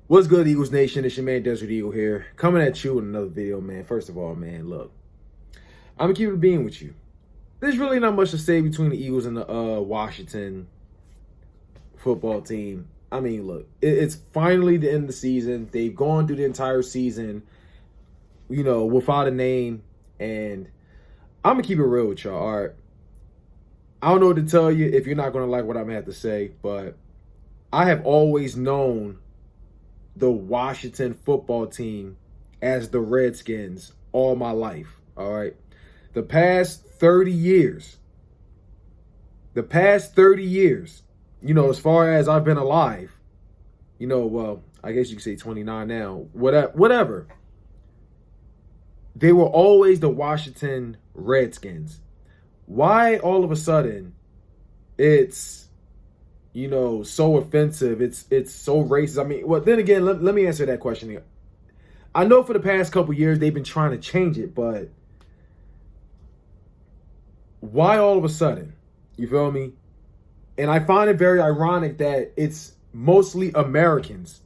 What's good, Eagles Nation? It's your man, Desert Eagle here, coming at you with another video, man. First of all, man, look, I'm going to keep it being with you. There's really not much to say between the Eagles and the Washington football team. I mean, look, it's finally the end of the season. They've gone through the entire season, without a name. And I'm going to keep it real with y'all, all right? I don't know what to tell you if you're not going to like what I'm going to have to say, but I have always known the Washington football team as the Redskins all my life, all right? The past 30 years, as far as I've been alive, well, I guess you could say 29 now, whatever. They were always the Washington Redskins. Why all of a sudden it's so offensive? It's so racist. I mean, well, then again, let me answer that question here. I know for the past couple years they've been trying to change it, but why all of a sudden? You feel me? And I find it very ironic that it's mostly Americans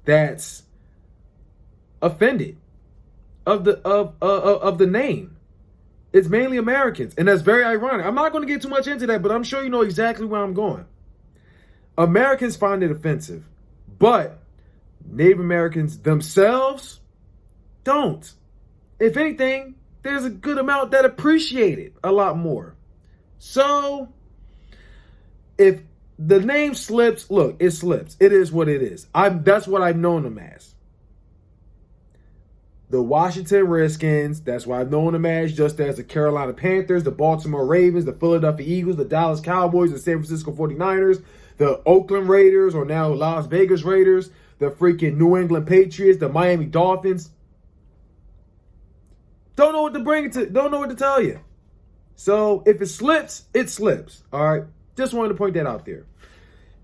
that's offended of the name. It's mainly Americans, and that's very ironic. I'm not going to get too much into that, but I'm sure you know exactly where I'm going. Americans find it offensive, but Native Americans themselves don't. If anything, there's a good amount that appreciate it a lot more. So, if the name slips, look, it slips. It is what it is. That's what I've known them as. The Washington Redskins, that's what I've known them as, just as the Carolina Panthers, the Baltimore Ravens, the Philadelphia Eagles, the Dallas Cowboys, the San Francisco 49ers, the Oakland Raiders, or now Las Vegas Raiders, the freaking New England Patriots, the Miami Dolphins. Don't know what to tell you. So if it slips, it slips. All right. Just wanted to point that out there.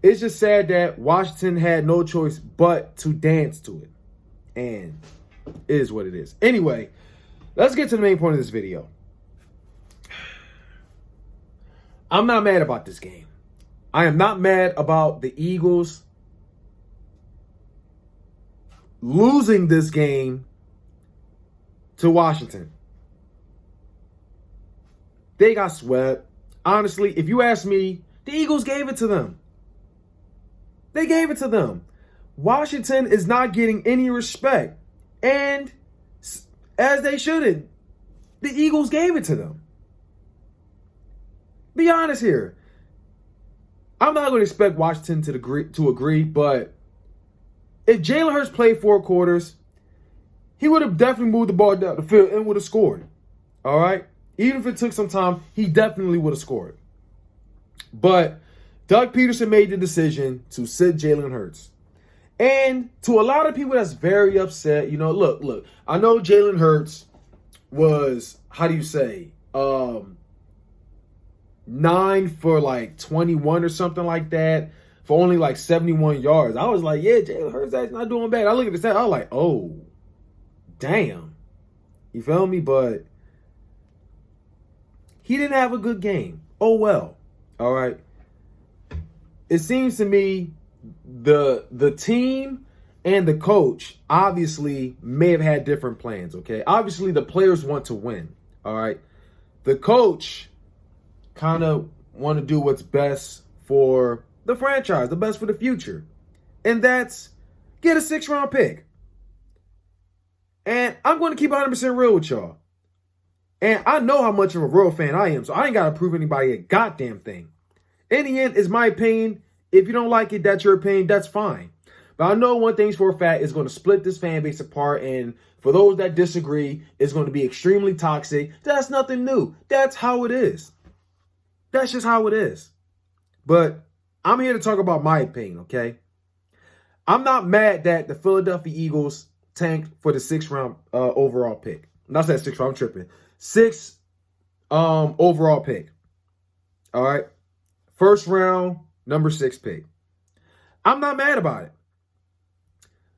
It's just sad that Washington had no choice but to dance to it. And it is what it is. Anyway, let's get to the main point of this video. I'm not mad about this game. I am not mad about the Eagles losing this game to Washington. They got swept. Honestly, if you ask me, the Eagles gave it to them. They gave it to them. Washington is not getting any respect. And as they shouldn't, the Eagles gave it to them. Be honest here. I'm not going to expect Washington to agree, but if Jalen Hurts played 4 quarters, he would have definitely moved the ball down the field and would have scored. All right? Even if it took some time, he definitely would have scored. But Doug Peterson made the decision to sit Jalen Hurts. And to a lot of people that's very upset, look, I know Jalen Hurts was, 9 for like 21 or something like that for only like 71 yards. I was like, yeah, Jalen Hurts that's not doing bad. I look at the stat, I was like, oh, damn. You feel me? But he didn't have a good game. Oh, well. All right. It seems to me the team and the coach obviously may have had different plans, okay? Obviously, the players want to win, all right? The coach kind of want to do what's best for the franchise, the best for the future. And that's get a 6th-round pick. And I'm going to keep 100% real with y'all. And I know how much of a real fan I am, so I ain't got to prove anybody a goddamn thing. In the end, it's my opinion. If you don't like it, that's your opinion. That's fine. But I know one thing's for a fact, it's going to split this fan base apart. And for those that disagree, it's going to be extremely toxic. That's nothing new. That's how it is. That's just how it is. But I'm here to talk about my opinion, okay? I'm not mad that the Philadelphia Eagles tanked for the 6th-round overall pick. Not that 6th round, I'm tripping. 6th overall pick. All right? 1st round, number 6 pick. I'm not mad about it.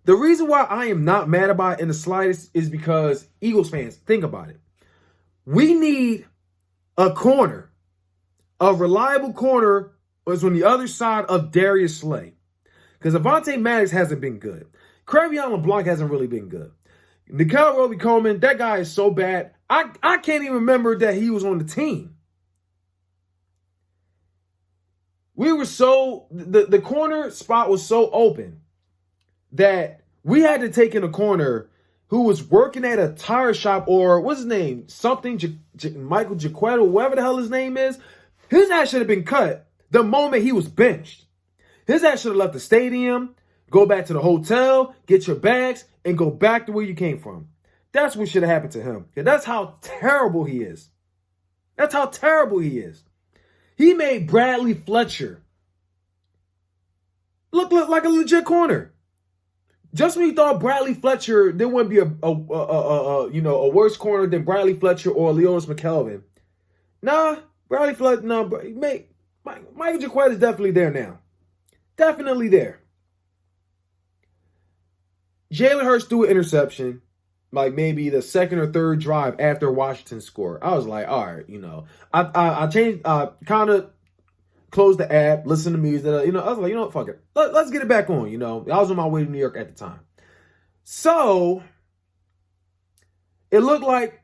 The reason why I am not mad about it in the slightest is because, Eagles fans, think about it. We need a corner. A reliable corner was on the other side of Darius Slay. Because Avonte Maddox hasn't been good. Crevion LeBlanc hasn't really been good. Nickeil Roby-Coleman, that guy is so bad. I can't even remember that he was on the team. We were so, the corner spot was so open that we had to take in a corner who was working at a tire shop, or what's his name? Something, Michael Jaquetta, whatever the hell his name is. His ass should have been cut the moment he was benched. His ass should have left the stadium, go back to the hotel, get your bags, and go back to where you came from. That's what should have happened to him. And that's how terrible he is. That's how terrible he is. He made Bradley Fletcher look like a legit corner. Just when you thought Bradley Fletcher, there wouldn't be a worse corner than Bradley Fletcher or Leonis McKelvin. Nah, Bradley Fletcher, no, Michael Jaquetta is definitely there now. Definitely there. Jalen Hurts threw an interception, like maybe the second or third drive after Washington scored. I was like, all right, I changed, kind of closed the app, listened to music. I was like, what, fuck it. Let's get it back on, I was on my way to New York at the time. So, it looked like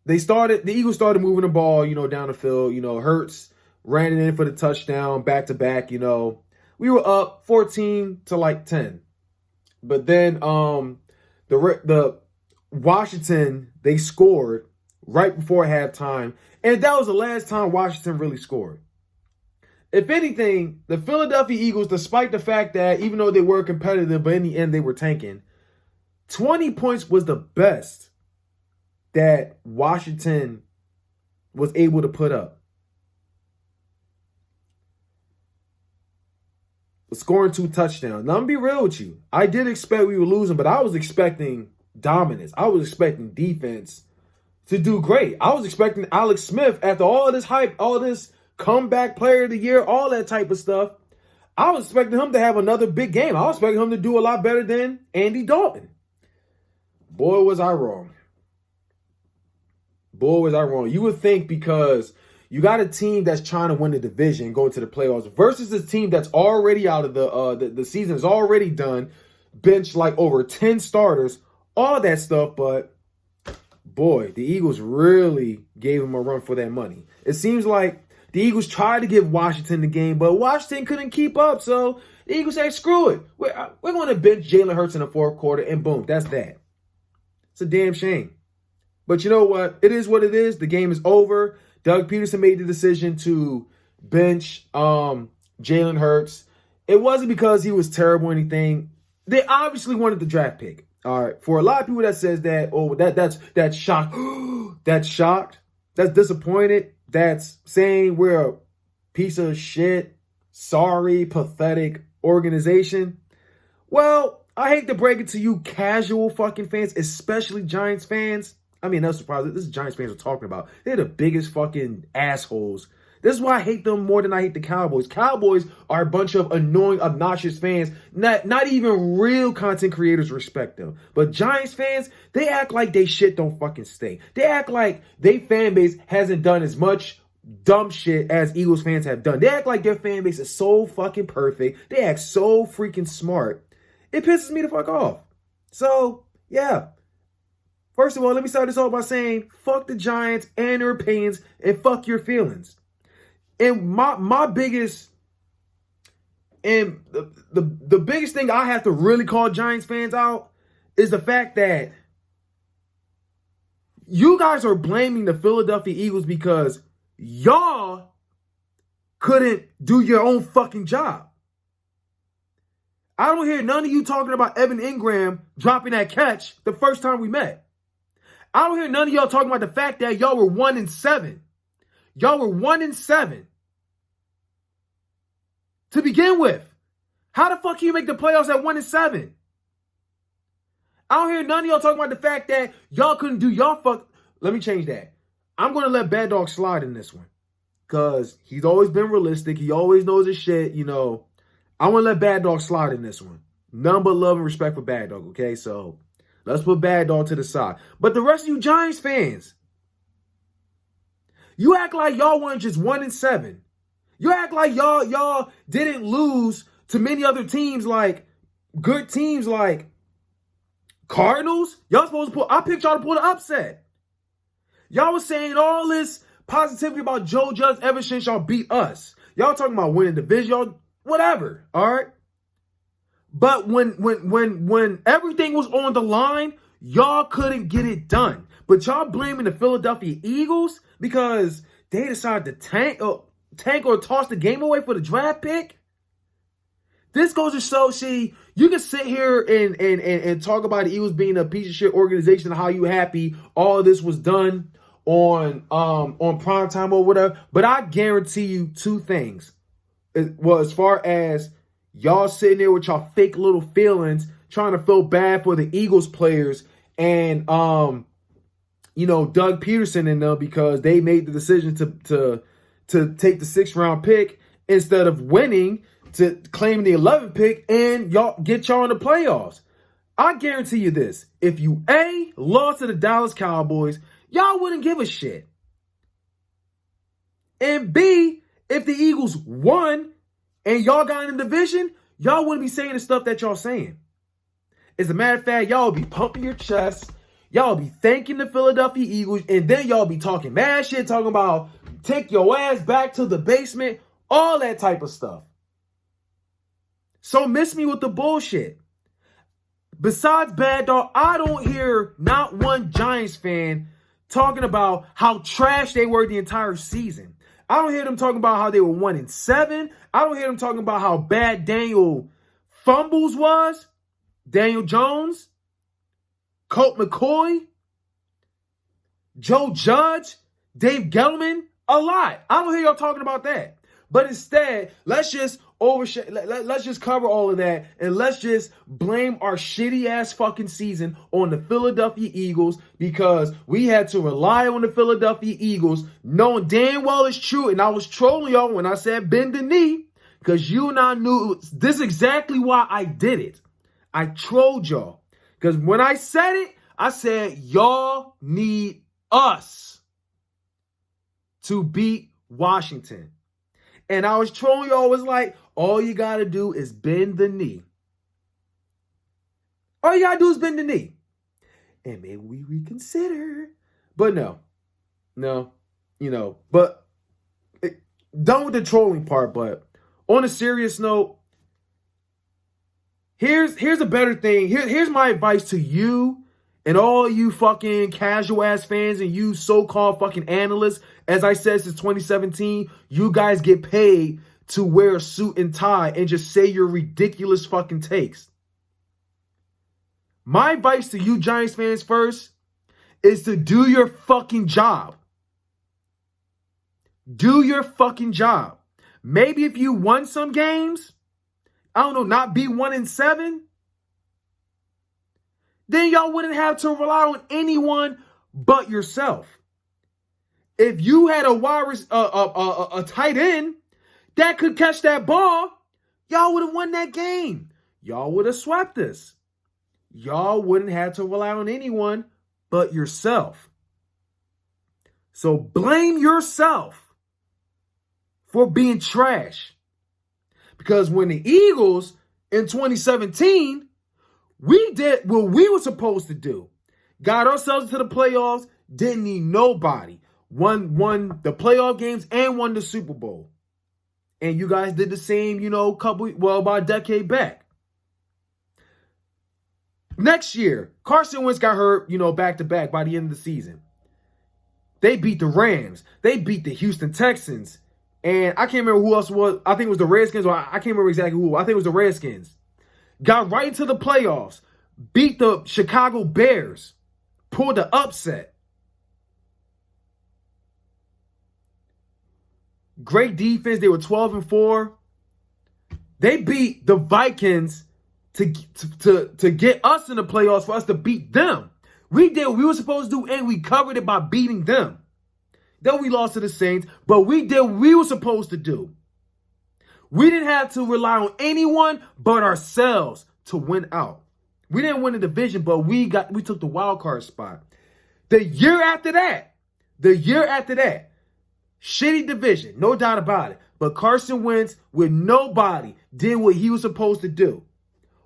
the Eagles started moving the ball, down the field. Hurts ran it in for the touchdown, back to back, We were up 14 to 10. But then the Washington, they scored right before halftime. And that was the last time Washington really scored. If anything, the Philadelphia Eagles, despite the fact that even though they were competitive, but in the end they were tanking, 20 points was the best that Washington was able to put up. Scoring 2 touchdowns. Now, I'm going to be real with you. I did expect we were losing, but I was expecting dominance. I was expecting defense to do great. I was expecting Alex Smith, after all this hype, all this comeback player of the year, all that type of stuff, I was expecting him to have another big game. I was expecting him to do a lot better than Andy Dalton. Boy, was I wrong. Boy, was I wrong. You would think because you got a team that's trying to win the division, go into the playoffs, versus this team that's already out of the season is already done, bench over 10 starters, all that stuff. But boy, the Eagles really gave him a run for that money. It seems like the Eagles tried to give Washington the game, but Washington couldn't keep up. So the Eagles said, screw it. We're going to bench Jalen Hurts in the fourth quarter, and boom, that's that. It's a damn shame. But you know what? It is what it is. The game is over. Doug Peterson made the decision to bench Jalen Hurts. It wasn't because he was terrible or anything. They obviously wanted the draft pick. All right. For a lot of people that says that, that's shocked. That's shocked. That's disappointed. That's saying we're a piece of shit, sorry, pathetic organization. Well, I hate to break it to you casual fucking fans, especially Giants fans. I mean, that's surprising. This is Giants fans we're talking about. They're the biggest fucking assholes. This is why I hate them more than I hate the Cowboys. Cowboys are a bunch of annoying, obnoxious fans. Not even real content creators respect them. But Giants fans, they act like they shit don't fucking stink. They act like their fan base hasn't done as much dumb shit as Eagles fans have done. They act like their fan base is so fucking perfect. They act so freaking smart. It pisses me the fuck off. So, yeah. First of all, let me start this off by saying, fuck the Giants and their opinions, and fuck your feelings. And my biggest, and the biggest thing I have to really call Giants fans out is the fact that you guys are blaming the Philadelphia Eagles because y'all couldn't do your own fucking job. I don't hear none of you talking about Evan Ingram dropping that catch the first time we met. I don't hear none of y'all talking about the fact that y'all were 1-7. Y'all were 1-7. To begin with. How the fuck can you make the playoffs at 1-7? I don't hear none of y'all talking about the fact that y'all couldn't do y'all fuck. Let me change that. I'm going to let Bad Dog slide in this one. Because he's always been realistic. He always knows his shit, I'm going to let Bad Dog slide in this one. None but love and respect for Bad Dog, okay? So, let's put Bad Dog to the side. But the rest of you Giants fans, you act like y'all weren't just 1-7. You act like y'all didn't lose to many other teams, like good teams like Cardinals? Y'all supposed to pull. I picked y'all to pull the upset. Y'all was saying all this positivity about Joe Judge ever since y'all beat us. Y'all talking about winning division, y'all, whatever. All right. But when everything was on the line, y'all couldn't get it done. But y'all blaming the Philadelphia Eagles because they decided to tank or toss the game away for the draft pick. This goes to show, see, you can sit here and talk about the Eagles being a piece of shit organization, how you happy all of this was done on primetime or whatever. But I guarantee you two things. Well, as far as y'all sitting there with y'all fake little feelings, trying to feel bad for the Eagles players and Doug Peterson and them because they made the decision to take the 6th round pick instead of winning to claim the 11th pick and y'all get y'all in the playoffs. I guarantee you this. If you A, lost to the Dallas Cowboys, y'all wouldn't give a shit. And B, if the Eagles won and y'all got in the division, y'all wouldn't be saying the stuff that y'all saying. As a matter of fact, y'all would be pumping your chest. Y'all be thanking the Philadelphia Eagles, and then y'all be talking mad shit, talking about take your ass back to the basement, all that type of stuff. So miss me with the bullshit. Besides Bad Dog, I don't hear not one Giants fan talking about how trash they were the entire season. I don't hear them talking about how they were 1-7. I don't hear them talking about how bad Daniel Fumbles was. Daniel Jones, Colt McCoy, Joe Judge, Dave Gettleman, a lot. I don't hear y'all talking about that. But instead, let's just cover all of that and let's just blame our shitty ass fucking season on the Philadelphia Eagles because we had to rely on the Philadelphia Eagles, knowing damn well it's true. And I was trolling y'all when I said bend the knee because you and I knew this is exactly why I did it. I trolled y'all because when I said it, I said y'all need us to beat Washington. And I was trolling y'all, was like, all you got to do is bend the knee. All you got to do is bend the knee. And maybe we reconsider. But no, but done with the trolling part. But on a serious note, here's a better thing. Here's my advice to you and all you fucking casual ass fans and you so-called fucking analysts. As I said since 2017, you guys get paid to wear a suit and tie and just say your ridiculous fucking takes. My advice to you Giants fans first is to do your fucking job. Do your fucking job. Maybe if you won some games, I don't know, not be 1-7, then y'all wouldn't have to rely on anyone but yourself. If you had a tight end that could catch that ball, y'all would have won that game. Y'all would have swept us. Y'all wouldn't have to rely on anyone but yourself. So blame yourself for being trash. Because when the Eagles in 2017, we did what we were supposed to do. Got ourselves into the playoffs, didn't need nobody. Won the playoff games and won the Super Bowl. And you guys did the same, about a decade back. Next year, Carson Wentz got hurt, back-to-back by the end of the season. They beat the Rams. They beat the Houston Texans. And I can't remember who else it was. I think it was the Redskins, or I can't remember exactly who. I think it was the Redskins. Got right into the playoffs. Beat the Chicago Bears. Pulled the upset. Great defense. They were 12-4. They beat the Vikings to get us in the playoffs for us to beat them. We did what we were supposed to do, and we covered it by beating them. Then we lost to the Saints, but we did what we were supposed to do. We didn't have to rely on anyone but ourselves to win out. We didn't win the division, but we took the wild card spot. The year after that, shitty division, no doubt about it. But Carson Wentz with nobody did what he was supposed to do.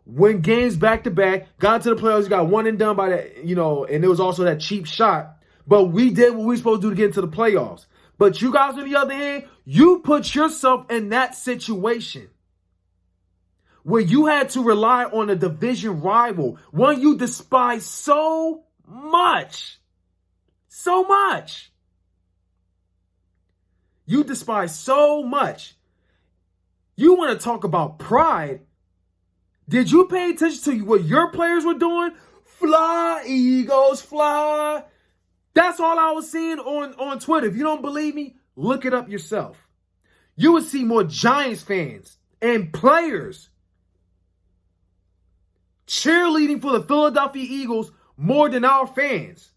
win games back to back, got to the playoffs, got one and done by that, and there was also that cheap shot. But we did what we were supposed to do to get into the playoffs. But you guys, on the other hand, you put yourself in that situation where you had to rely on a division rival, one you despise so much. So much. You despise so much. You want to talk about pride? Did you pay attention to what your players were doing? Fly, Eagles, fly. That's all I was seeing on Twitter. If you don't believe me, look it up yourself. You would see more Giants fans and players cheerleading for the Philadelphia Eagles more than our fans.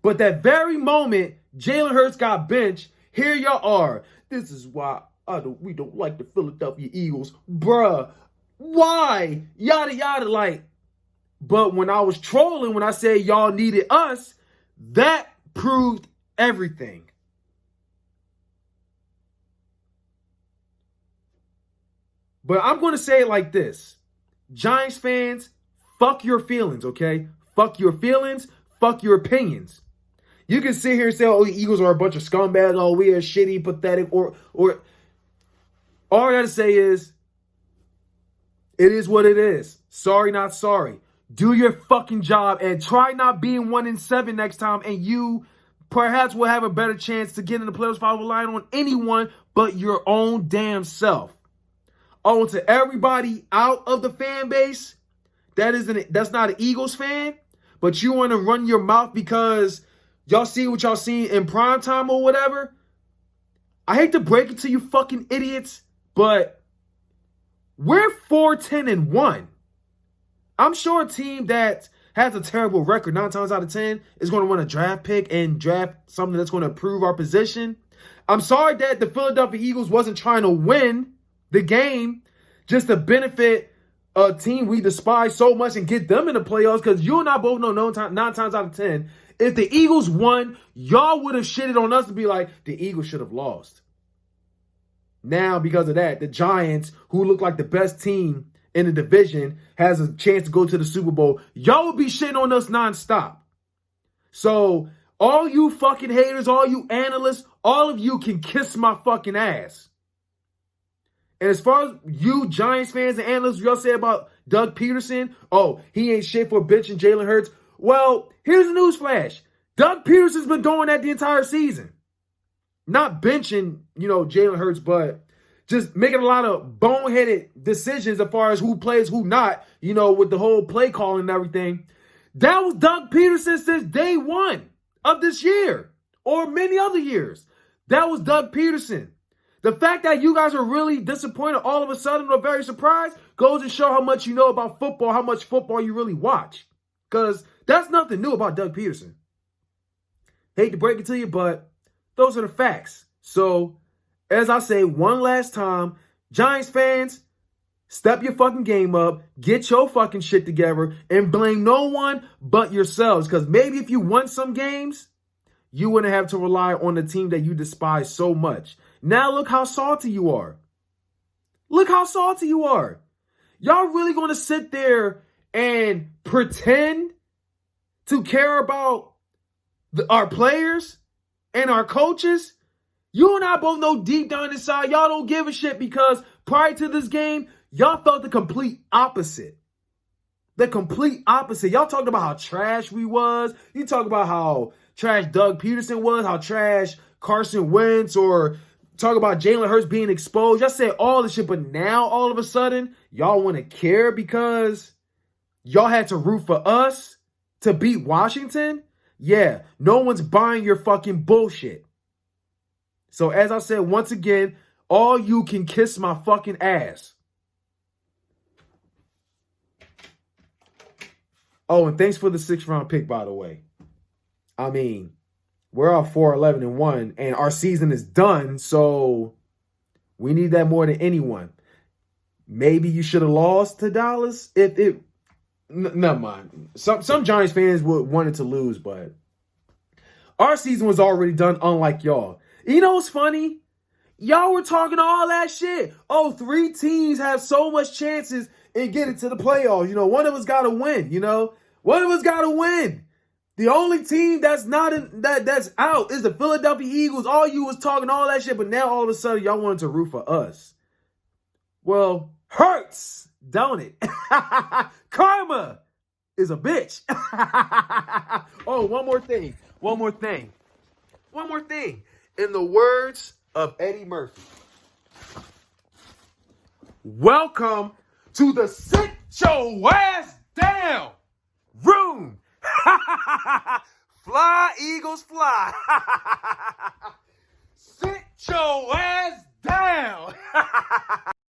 But that very moment Jalen Hurts got benched, here y'all are. This is why we don't like the Philadelphia Eagles. Bruh, why? Yada, yada, But when I was trolling, when I said y'all needed us, that proved everything. But I'm going to say it like this. Giants fans, fuck your feelings, okay? Fuck your feelings, fuck your opinions. You can sit here and say, oh, the Eagles are a bunch of scumbags, oh, we are shitty, pathetic, or all I got to say is, it is what it is. Sorry, not sorry. Do your fucking job and try not being 1-7 next time, and you perhaps will have a better chance to get in the playoffs without relying on anyone but your own damn self. Oh, to everybody out of the fan base, that's not an Eagles fan, but you want to run your mouth because y'all see what y'all seen in primetime or whatever. I hate to break it to you fucking idiots, but we're 4-10-1. I'm sure a team that has a terrible record 9 times out of 10 is going to want a draft pick and draft something that's going to improve our position. I'm sorry that the Philadelphia Eagles wasn't trying to win the game just to benefit a team we despise so much and get them in the playoffs, because you and I both know 9 times out of 10, if the Eagles won, y'all would have shitted on us and be like, the Eagles should have lost. Now, because of that, the Giants, who look like the best team in the division, has a chance to go to the Super Bowl. Y'all will be shitting on us nonstop. So all you fucking haters, all you analysts, all of you can kiss my fucking ass. And as far as you Giants fans and analysts, y'all say about Doug Peterson, oh, he ain't shit for benching Jalen Hurts. Well, here's a newsflash. Doug Peterson's been doing that the entire season. Not benching, Jalen Hurts, but just making a lot of boneheaded decisions as far as who plays, who not, with the whole play calling and everything. That was Doug Peterson since day one of this year or many other years. That was Doug Peterson. The fact that you guys are really disappointed all of a sudden or very surprised goes to show how much you know about football, how much football you really watch. Because that's nothing new about Doug Peterson. Hate to break it to you, but those are the facts. So, as I say one last time, Giants fans, step your fucking game up, get your fucking shit together, and blame no one but yourselves. Because maybe if you won some games, you wouldn't have to rely on the team that you despise so much. Now look how salty you are. Look how salty you are. Y'all really going to sit there and pretend to care about our players and our coaches? You and I both know deep down inside, y'all don't give a shit, because prior to this game, y'all felt the complete opposite. The complete opposite. Y'all talked about how trash we was. You talk about how trash Doug Peterson was, how trash Carson Wentz, or talk about Jalen Hurts being exposed. Y'all said all this shit, but now all of a sudden, y'all want to care because y'all had to root for us to beat Washington? Yeah, no one's buying your fucking bullshit. So as I said, once again, all you can kiss my fucking ass. Oh, and thanks for the 6th round pick, by the way. I mean, we're all 4-11-1, and our season is done, so we need that more than anyone. Maybe you should have lost to Dallas if it. Never mind. Some Giants fans would wanted to lose, but our season was already done, unlike y'all. You know what's funny? Y'all were talking all that shit. Oh, 3 teams have so much chances and get into the playoffs. You know, one of us got to win. You know, one of us got to win. The only team that's not that's out is the Philadelphia Eagles. All you was talking all that shit, but now all of a sudden y'all wanted to root for us. Well, hurts, don't it? Karma is a bitch. Oh, one more thing. In the words of Eddie Murphy, welcome to the sit your ass down room. Fly, Eagles, fly. Sit your ass down.